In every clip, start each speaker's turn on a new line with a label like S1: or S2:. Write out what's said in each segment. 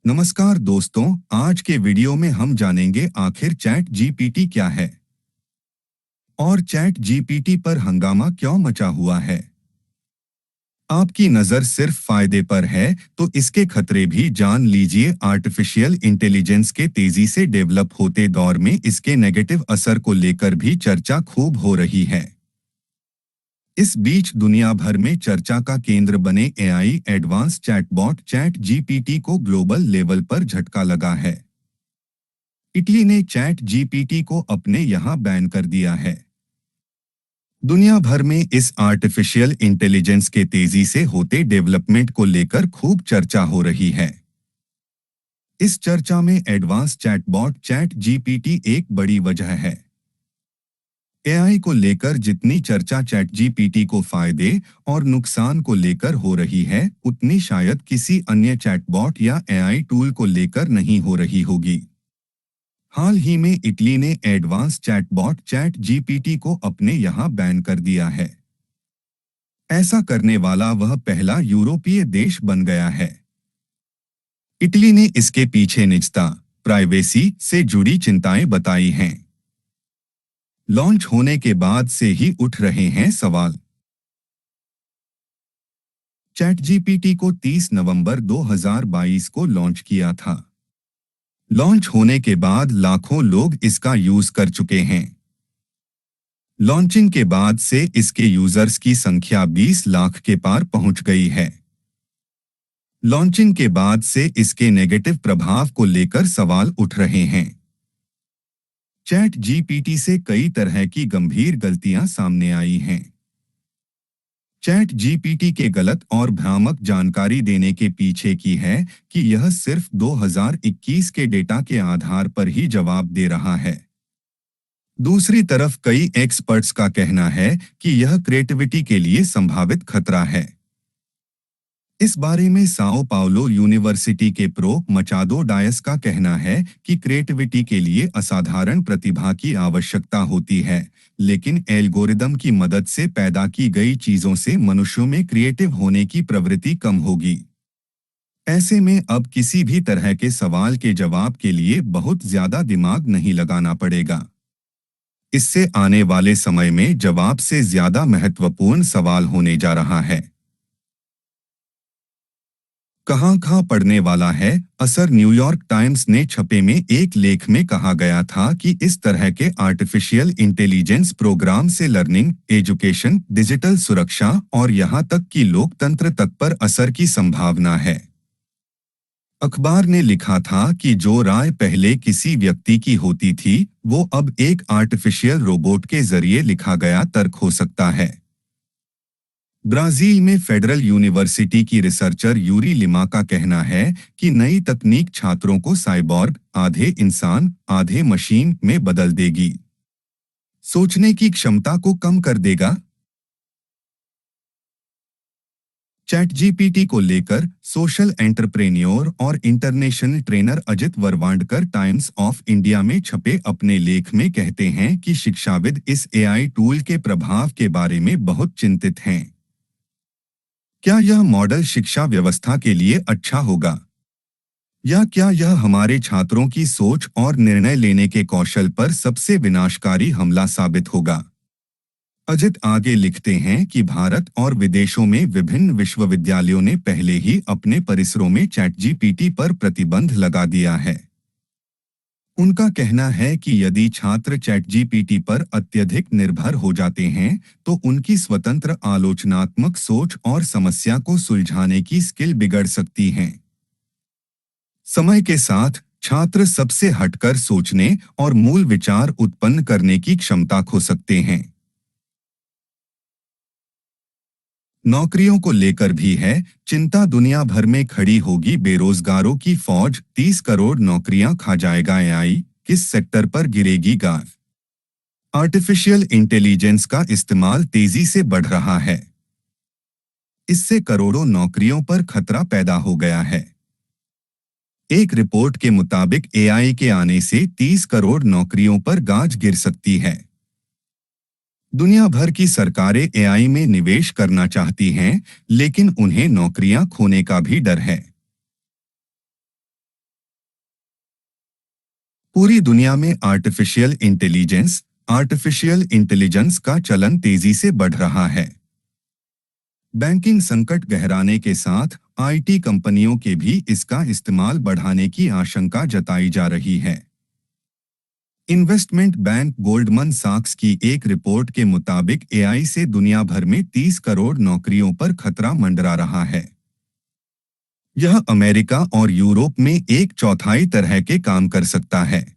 S1: नमस्कार दोस्तों, आज के वीडियो में हम जानेंगे आखिर चैट जीपीटी क्या है और चैट जीपीटी पर हंगामा क्यों मचा हुआ है। आपकी नज़र सिर्फ फायदे पर है तो इसके खतरे भी जान लीजिए। आर्टिफिशियल इंटेलिजेंस के तेजी से डेवलप होते दौर में इसके नेगेटिव असर को लेकर भी चर्चा खूब हो रही है। इस बीच दुनिया भर में चर्चा का केंद्र बने AI advance chatbot chat GPT को ग्लोबल लेवल पर झटका लगा है। इटली ने चैट जीपीटी को अपने यहाँ बैन कर दिया है। दुनिया भर में इस आर्टिफिशियल इंटेलिजेंस के तेजी से होते डेवलपमेंट को लेकर खूब चर्चा हो रही है। इस चर्चा में एडवांस चैटबॉट चैट जीपीटी एक बड़ी वजह है। एआई को लेकर जितनी चर्चा चैट जीपीटी को फायदे और नुकसान को लेकर हो रही है, उतनी शायद किसी अन्य चैटबॉट या एआई टूल को लेकर नहीं हो रही होगी। हाल ही में इटली ने एडवांस चैटबॉट चैट जीपीटी को अपने यहाँ बैन कर दिया है। ऐसा करने वाला वह पहला यूरोपीय देश बन गया है। इटली ने इसके पीछे निजता, प्राइवेसी से जुड़ी चिंताएं बताई हैं। लॉन्च होने के बाद से ही उठ रहे हैं सवाल। चैट जीपीटी को 30 नवंबर 2022 को लॉन्च किया था। लॉन्च होने के बाद लाखों लोग इसका यूज कर चुके हैं। लॉन्चिंग के बाद से इसके यूजर्स की संख्या 20 लाख के पार पहुंच गई है। लॉन्चिंग के बाद से इसके नेगेटिव प्रभाव को लेकर सवाल उठ रहे हैं। चैट जीपीटी से कई तरह की गंभीर गलतियां सामने आई हैं। चैट जीपीटी के गलत और भ्रामक जानकारी देने के पीछे की है कि यह सिर्फ 2021 के डेटा के आधार पर ही जवाब दे रहा है। दूसरी तरफ कई एक्सपर्ट्स का कहना है कि यह क्रिएटिविटी के लिए संभावित खतरा है। इस बारे में साओ पाउलो यूनिवर्सिटी के प्रो मचादो डायस का कहना है कि क्रिएटिविटी के लिए असाधारण प्रतिभा की आवश्यकता होती है, लेकिन एल्गोरिदम की मदद से पैदा की गई चीजों से मनुष्यों में क्रिएटिव होने की प्रवृत्ति कम होगी। ऐसे में अब किसी भी तरह के सवाल के जवाब के लिए बहुत ज्यादा दिमाग नहीं लगाना पड़ेगा। इससे आने वाले समय में जवाब से ज्यादा महत्वपूर्ण सवाल होने जा रहा है। कहाँ पढ़ने वाला है असर। न्यूयॉर्क टाइम्स ने छपे में एक लेख में कहा गया था कि इस तरह के आर्टिफिशियल इंटेलिजेंस प्रोग्राम से लर्निंग, एजुकेशन, डिजिटल सुरक्षा और यहाँ तक कि लोकतंत्र तक पर असर की संभावना है। अखबार ने लिखा था कि जो राय पहले किसी व्यक्ति की होती थी, वो अब एक आर्टिफिशियल रोबोट के जरिए लिखा गया तर्क हो सकता है। ब्राजील में फेडरल यूनिवर्सिटी की रिसर्चर यूरी लिमा का कहना है कि नई तकनीक छात्रों को साइबॉर्ग, आधे इंसान आधे मशीन में बदल देगी। सोचने की क्षमता को कम कर देगा। चैट जीपीटी को लेकर सोशल एंटरप्रेन्योर और international trainer Ajit Varwandkar Times of India में छपे अपने लेख में कहते हैं कि शिक्षाविद इस एआई टूल के प्रभाव के बारे में बहुत चिंतित हैं। क्या यह मॉडल शिक्षा व्यवस्था के लिए अच्छा होगा, या क्या यह हमारे छात्रों की सोच और निर्णय लेने के कौशल पर सबसे विनाशकारी हमला साबित होगा। अजित आगे लिखते हैं कि भारत और विदेशों में विभिन्न विश्वविद्यालयों ने पहले ही अपने परिसरों में चैट जीपीटी पर प्रतिबंध लगा दिया है। उनका कहना है कि यदि छात्र चैट जीपीटी पर अत्यधिक निर्भर हो जाते हैं, तो उनकी स्वतंत्र आलोचनात्मक सोच और समस्या को सुलझाने की स्किल बिगड़ सकती है। समय के साथ छात्र सबसे हटकर सोचने और मूल विचार उत्पन्न करने की क्षमता खो सकते हैं। नौकरियों को लेकर भी है चिंता। दुनिया भर में खड़ी होगी बेरोजगारों की फौज। 30 करोड़ नौकरियां खा जाएगा एआई, किस सेक्टर पर गिरेगी गाज। आर्टिफिशियल इंटेलिजेंस का इस्तेमाल तेजी से बढ़ रहा है। इससे करोड़ों नौकरियों पर खतरा पैदा हो गया है। एक रिपोर्ट के मुताबिक एआई के आने से 30 करोड़ नौकरियों पर गाज गिर सकती है। दुनिया भर की सरकारें एआई में निवेश करना चाहती हैं, लेकिन उन्हें नौकरियां खोने का भी डर है। पूरी दुनिया में आर्टिफिशियल इंटेलिजेंस का चलन तेजी से बढ़ रहा है। बैंकिंग संकट गहराने के साथ आईटी कंपनियों के भी इसका इस्तेमाल बढ़ाने की आशंका जताई जा रही है। इन्वेस्टमेंट बैंक गोल्डमन सैक्स की एक रिपोर्ट के मुताबिक एआई से दुनिया भर में 30 करोड़ नौकरियों पर खतरा मंडरा रहा है। यह अमेरिका और यूरोप में एक चौथाई तरह के काम कर सकता है,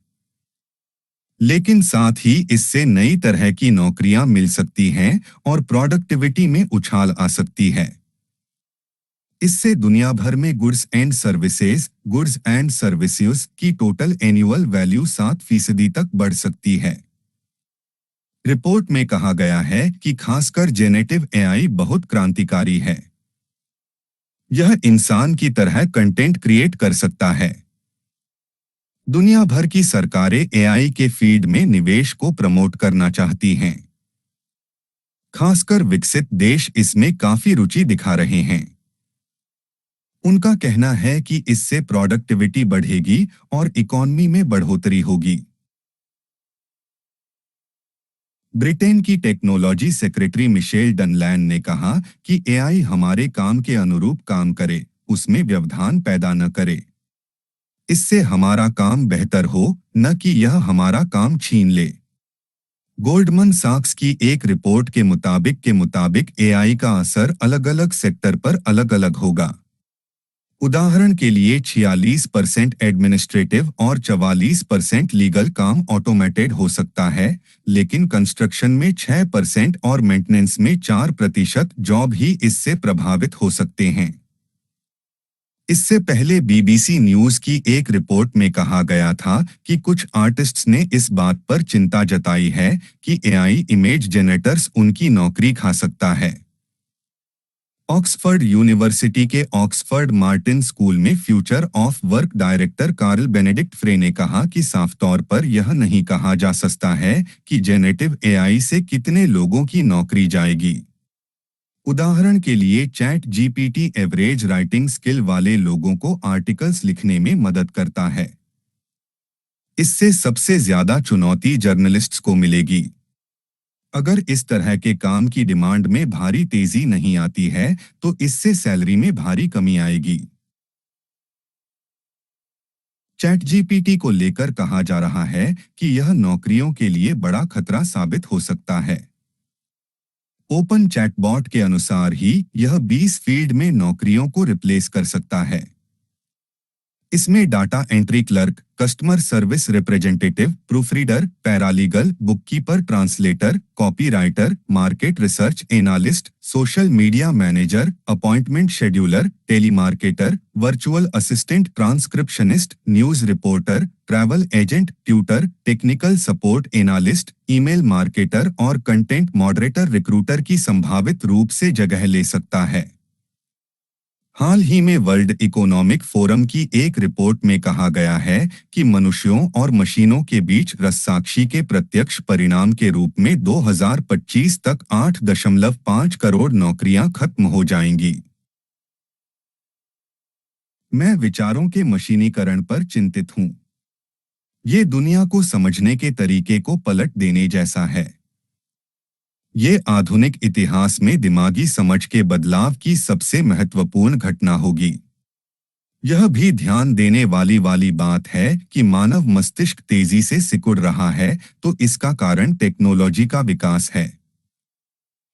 S1: लेकिन साथ ही इससे नई तरह की नौकरियां मिल सकती हैं और प्रोडक्टिविटी में उछाल आ सकती है। इससे दुनिया भर में गुड्स एंड सर्विसेज की टोटल एनुअल वैल्यू 7% तक बढ़ सकती है। रिपोर्ट में कहा गया है कि खासकर जेनेटिव एआई बहुत क्रांतिकारी है। यह इंसान की तरह कंटेंट क्रिएट कर सकता है। दुनिया भर की सरकारें एआई के फील्ड में निवेश को प्रमोट करना चाहती हैं। खासकर विकसित देश इसमें काफी रुचि दिखा रहे हैं। उनका कहना है कि इससे प्रोडक्टिविटी बढ़ेगी और इकोनॉमी में बढ़ोतरी होगी। ब्रिटेन की टेक्नोलॉजी सेक्रेटरी मिशेल डनलैन ने कहा कि एआई हमारे काम के अनुरूप काम करे, उसमें व्यवधान पैदा न करे। इससे हमारा काम बेहतर हो, न कि यह हमारा काम छीन ले। गोल्डमन सैक्स की एक रिपोर्ट के मुताबिक एआई का असर अलग-अलग सेक्टर पर अलग-अलग होगा। उदाहरण के लिए 46% एडमिनिस्ट्रेटिव और 44% लीगल काम ऑटोमेटेड हो सकता है, लेकिन कंस्ट्रक्शन में 6% और मेंटेनेंस में 4% जॉब ही इससे प्रभावित हो सकते हैं। इससे पहले बीबीसी न्यूज की एक रिपोर्ट में कहा गया था कि कुछ आर्टिस्ट्स ने इस बात पर चिंता जताई है कि एआई इमेज जनरेटर्स उनकी नौकरी खा सकता है। ऑक्सफोर्ड यूनिवर्सिटी के ऑक्सफोर्ड मार्टिन स्कूल में future of work director Carl Benedikt Frey ने कहा कि साफ तौर पर यह नहीं कहा जा सकता है कि जेनेटिव एआई से कितने लोगों की नौकरी जाएगी। उदाहरण के लिए chat GPT average writing skill वाले लोगों को आर्टिकल्स लिखने में मदद करता है। इससे सबसे ज्यादा चुनौती जर्नलिस्ट्स को मिलेगी। अगर इस तरह के काम की डिमांड में भारी तेजी नहीं आती है, तो इससे सैलरी में भारी कमी आएगी। चैट जीपीटी को लेकर कहा जा रहा है कि यह नौकरियों के लिए बड़ा खतरा साबित हो सकता है। ओपन चैटबॉट के अनुसार ही यह 20 फील्ड में नौकरियों को रिप्लेस कर सकता है। इसमें data entry clerk, customer service representative, proofreader, paralegal, bookkeeper, translator, copywriter, market research analyst, social media manager, appointment scheduler, telemarketer, virtual assistant, transcriptionist, news reporter, travel agent, tutor, technical support analyst, email marketer और content moderator recruiter की संभावित रूप से जगह ले सकता है। हाल ही में वर्ल्ड इकोनॉमिक फोरम की एक रिपोर्ट में कहा गया है कि मनुष्यों और मशीनों के बीच रस्साकशी के प्रत्यक्ष परिणाम के रूप में 2025 तक 8.5 करोड़ नौकरियां खत्म हो जाएंगी। मैं विचारों के मशीनीकरण पर चिंतित हूं। ये दुनिया को समझने के तरीके को पलट देने जैसा है। ये आधुनिक इतिहास में दिमागी समझ के बदलाव की सबसे महत्वपूर्ण घटना होगी। यह भी ध्यान देने वाली बात है कि मानव मस्तिष्क तेजी से सिकुड़ रहा है, तो इसका कारण टेक्नोलॉजी का विकास है।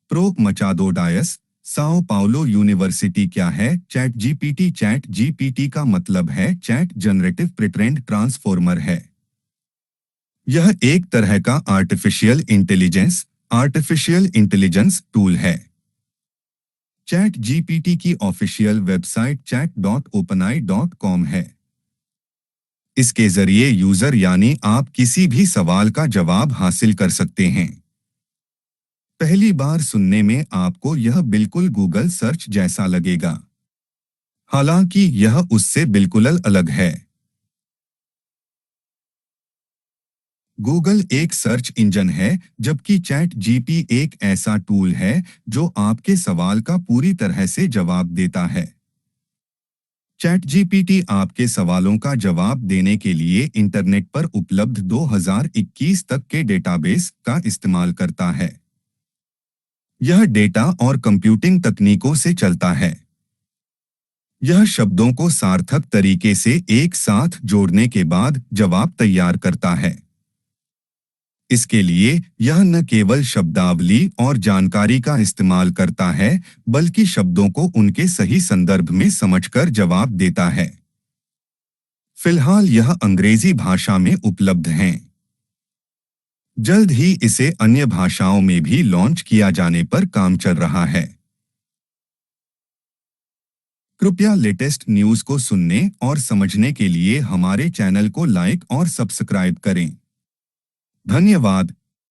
S1: Prof Machado Dias, Sao Paulo university क्या है चैट जीपीटी? चैट जीपीटी का मतलब है चैट जनरेटिव प्रीट्रेंड ट्रांसफॉर्मर है। यह एक तरह का आर्टिफिशियल इंटेलिजेंस टूल है। चैट जीपीटी की ऑफिशियल वेबसाइट chat.openai.com है। इसके जरिए यूजर यानी आप किसी भी सवाल का जवाब हासिल कर सकते हैं। पहली बार सुनने में आपको यह बिल्कुल गूगल सर्च जैसा लगेगा, हालांकि यह उससे बिल्कुल अलग है। गूगल एक सर्च इंजन है, जबकि चैट जीपी एक ऐसा टूल है जो आपके सवाल का पूरी तरह से जवाब देता है। चैट जीपीटी आपके सवालों का जवाब देने के लिए इंटरनेट पर उपलब्ध 2021 तक के डेटाबेस का इस्तेमाल करता है। यह डेटा और कंप्यूटिंग तकनीकों से चलता है। यह शब्दों को सार्थक तरीके से एक साथ जोड़ने के बाद जवाब तैयार करता है। इसके लिए यह न केवल शब्दावली और जानकारी का इस्तेमाल करता है, बल्कि शब्दों को उनके सही संदर्भ में समझकर जवाब देता है। फिलहाल यह अंग्रेजी भाषा में उपलब्ध है। जल्द ही इसे अन्य भाषाओं में भी लॉन्च किया जाने पर काम चल रहा है। कृपया लेटेस्ट न्यूज़ को सुनने और समझने के लिए हमारे चैनल को लाइक और सब्सक्राइब करें। धन्यवाद।